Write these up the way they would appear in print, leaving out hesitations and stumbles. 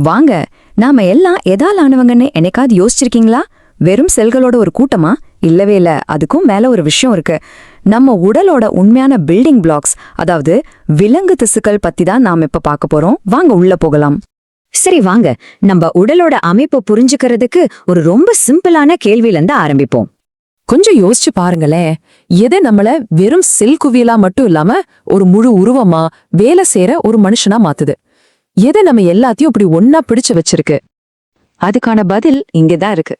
வாங்க, நாம எல்லாம் எதால் ஆனவங்கன்னு என்னைக்காவது யோசிச்சிருக்கீங்களா? வெறும் செல்களோட ஒரு கூட்டமா? இல்லவே இல்ல, அதுக்கும் மேல ஒரு விஷயம் இருக்கு. நம்ம உடலோட உண்மையான பில்டிங் பிளாக்ஸ், அதாவது விலங்கு திசுக்கள் பத்தி தான் நாம இப்ப பார்க்க போறோம். வாங்க உள்ள போகலாம். சரி வாங்க, நம்ம உடலோட அமைப்பை புரிஞ்சுக்கிறதுக்கு ஒரு ரொம்ப சிம்பிளான கேள்வியிலிருந்து ஆரம்பிப்போம். கொஞ்சம் யோசிச்சு பாருங்களேன். எதை நம்மள வெறும் செல் குவியலா மட்டும் இல்லாம ஒரு முழு உருவமா வேலை செய்யற ஒரு மனுஷனா மாத்துது? எதை நம்ம எல்லாத்தையும் இப்படி ஒன்னா பிடிச்சு வச்சிருக்கு? அதுக்கான பதில் இங்கதான் இருக்கு.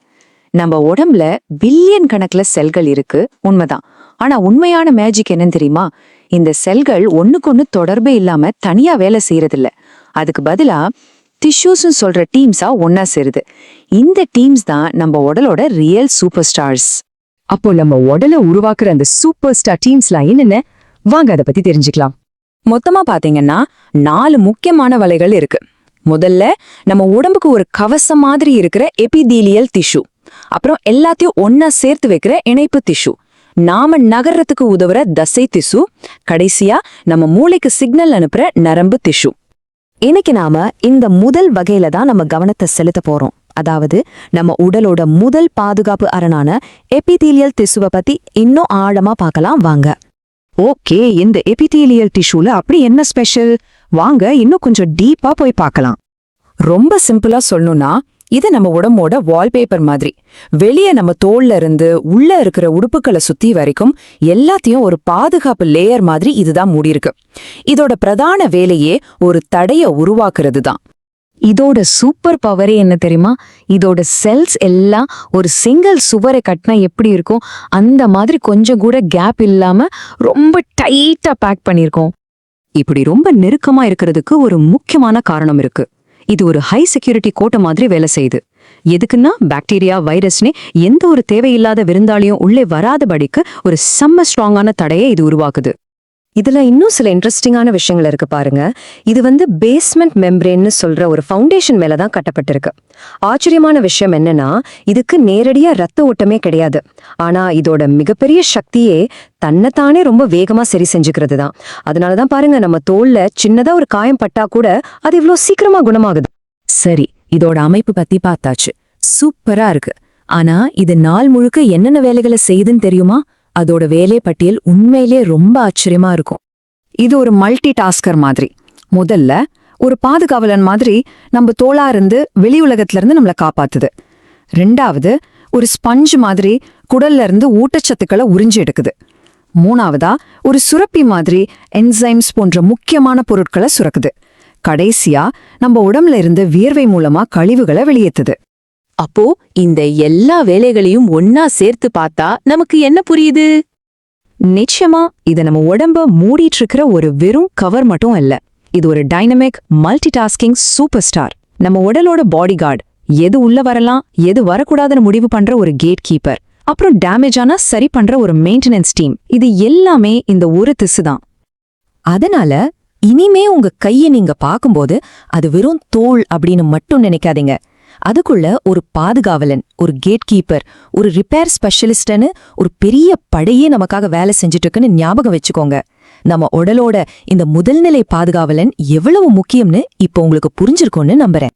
நம்ம உடம்புல பில்லியன் கணக்குல செல்கள் இருக்கு, உண்மைதான். ஆனா உண்மையான மேஜிக் என்னன்னு தெரியுமா? இந்த செல்கள் ஒண்ணுக்கொண்ணு தொடர்பே இல்லாம தனியா வேலை செய்யறதில்ல. அதுக்கு பதிலா டிஷ்யூஸ்னு சொல்ற டீம்ஸா ஒன்னா சேருது. இந்த டீம்ஸ் தான் நம்ம உடலோட ரியல் சூப்பர் ஸ்டார்ஸ். அப்போ நம்ம உடலை உருவாக்குற அந்த சூப்பர் ஸ்டார் டீம்ஸ்லாம் என்னென்ன? வாங்க அதை பத்தி தெரிஞ்சுக்கலாம். மொத்தமா பாத்தீங்கன்னா 4 முக்கியமான வலைகள் இருக்கு. முதல்ல நம்ம உடம்புக்கு ஒரு கவசம் மாதிரி இருக்கிற எபிதீலியல் டிஷ்யூ, அப்புறம் எல்லாத்தையும் ஒன்னா சேர்த்து வைக்கிற இணைப்பு டிஷ்யூ, நாம நகர்றதுக்கு உதவுற தசை திசு, கடைசியா நம்ம மூளைக்கு சிக்னல் அனுப்புற நரம்பு டிஷ்யூ. இன்னைக்கு நாம இந்த முதல் வகையில தான் நம்ம கவனத்தை செலுத்த போறோம். அதாவது நம்ம உடலோட முதல் பாதுகாப்பு அரணான எபிதீலியல் திசுவை பத்தி இன்னும் ஆழமா பார்க்கலாம் வாங்க. ஓகே, இந்த எபிதீலியல் டிஷ்யூல அப்படி என்ன ஸ்பெஷல்? வாங்க இன்னும் கொஞ்சம் டீப்பா போய் பார்க்கலாம். ரொம்ப சிம்பிளா சொல்லணும்னா, இது நம்ம உடம்போட வால்பேப்பர் மாதிரி. வெளியே நம்ம தோல்ல இருந்து உள்ள இருக்கிற உடுப்புகளை சுத்தி வரைக்கும் எல்லாத்தையும் ஒரு பாதுகாப்பு லேயர் மாதிரி இதுதான் மூடியிருக்கு. இதோட பிரதான வேலையே ஒரு தடைய உருவாக்குறது தான். இதோட சூப்பர் பவரே என்ன தெரியுமா? இதோட செல்ஸ் எல்லாம் ஒரு சிங்கிள் சுவரை கட்டினா எப்படி இருக்கும் அந்த மாதிரி கொஞ்சம் கூட கேப் இல்லாம ரொம்ப டைட்டா பேக் பண்ணிருக்கோம். இப்படி ரொம்ப நெருக்கமா இருக்கிறதுக்கு ஒரு முக்கியமான காரணம் இருக்கு. இது ஒரு ஹை செக்யூரிட்டி கோட்டை மாதிரி வேலை செய்யுது. எதுக்குன்னா பாக்டீரியா, வைரஸ்னே எந்த ஒரு தேவையில்லாத விருந்தாளியும் உள்ளே வராதபடிக்கு ஒரு செம்ம ஸ்ட்ராங்கான தடையை இது உருவாக்குது. இதுல இன்னும் சில இன்ட்ரெஸ்டிங்கான விஷயங்கள் இருக்கு பாருங்க. இது பேஸ்மெண்ட் மெம்பரேன்னு சொல்ற ஒரு ஃபவுண்டேஷன் மேலதான் கட்டப்பட்டிருக்கு. ஆச்சரியமான விஷயம் என்னன்னா, இதுக்கு நேரடியா ரத்த ஓட்டமே கிடையாது. ஆனா இதோட மிகப்பெரிய சக்தியே தன்னைத்தானே ரொம்ப வேகமா சரி செஞ்சுக்கிறது தான். அதனாலதான் பாருங்க, நம்ம தோல்ல சின்னதா ஒரு காயம் பட்டா கூட அது இவ்ளோ சீக்கிரமா குணமாகுது. சரி, இதோட அமைப்பு பத்தி பார்த்தாச்சு, சூப்பரா இருக்கு. ஆனா இது நாள் முழுக்க என்னென்ன வேலைகளை செய்யுதுன்னு தெரியுமா? அதோட வேலை பட்டியல் உண்மையிலே ரொம்ப ஆச்சரியமா இருக்கும். இது ஒரு மல்டி டாஸ்கர் மாதிரி. முதல்ல ஒரு பாதுகாவலன் மாதிரி நம்ம தோளா இருந்து வெளி உலகத்துல இருந்து நம்மளை காப்பாத்துது. ரெண்டாவது ஒரு ஸ்பஞ்ச் மாதிரி குடல்ல இருந்து ஊட்டச்சத்துக்களை உறிஞ்சி எடுக்குது. மூணாவதா ஒரு சுரப்பி மாதிரி என்சைம்ஸ் போன்ற முக்கியமான பொருட்களை சுரக்குது. கடைசியா நம்ம உடம்புல இருந்து வியர்வை மூலமா கழிவுகளை வெளியேத்துது. அப்போ இந்த எல்லா வேலைகளையும் ஒன்னா சேர்த்து பார்த்தா நமக்கு என்ன புரியுது? நிச்சயமா இது நம்ம உடம்ப மூடிட்டு இருக்கிற ஒரு வெறும் கவர் மட்டும் இல்ல. இது ஒரு dynamic multi tasking super star. நம்ம உடலோட பாடி கார்டு, எது உள்ள வரலாம் எது வரக்கூடாதுன்னு முடிவு பண்ற ஒரு கேட் கீப்பர், அப்புறம் டேமேஜ் ஆனா சரி பண்ற ஒரு மெயின்டெனன்ஸ் டீம். இது எல்லாமே இந்த ஒரு திசு தான். அதனால இனிமே உங்க கையை நீங்க பார்க்கும்போது அது வெறும் தோல் அப்படின்னு மட்டும் நினைக்காதீங்க. அதுக்குள்ள ஒரு பாதுகாவலன், ஒரு கேட் கீப்பர், ஒரு ரிப்பேர் ஸ்பெஷலிஸ்ட்னு ஒரு பெரிய படையே நமக்காக வேலை செஞ்சுட்டு இருக்குன்னு ஞாபகம் வச்சுக்கோங்க. நம்ம உடலோட இந்த முதல்நிலை பாதுகாவலன் எவ்வளவு முக்கியம்னு இப்போ உங்களுக்கு புரிஞ்சிருக்கும்னு நம்புறேன்.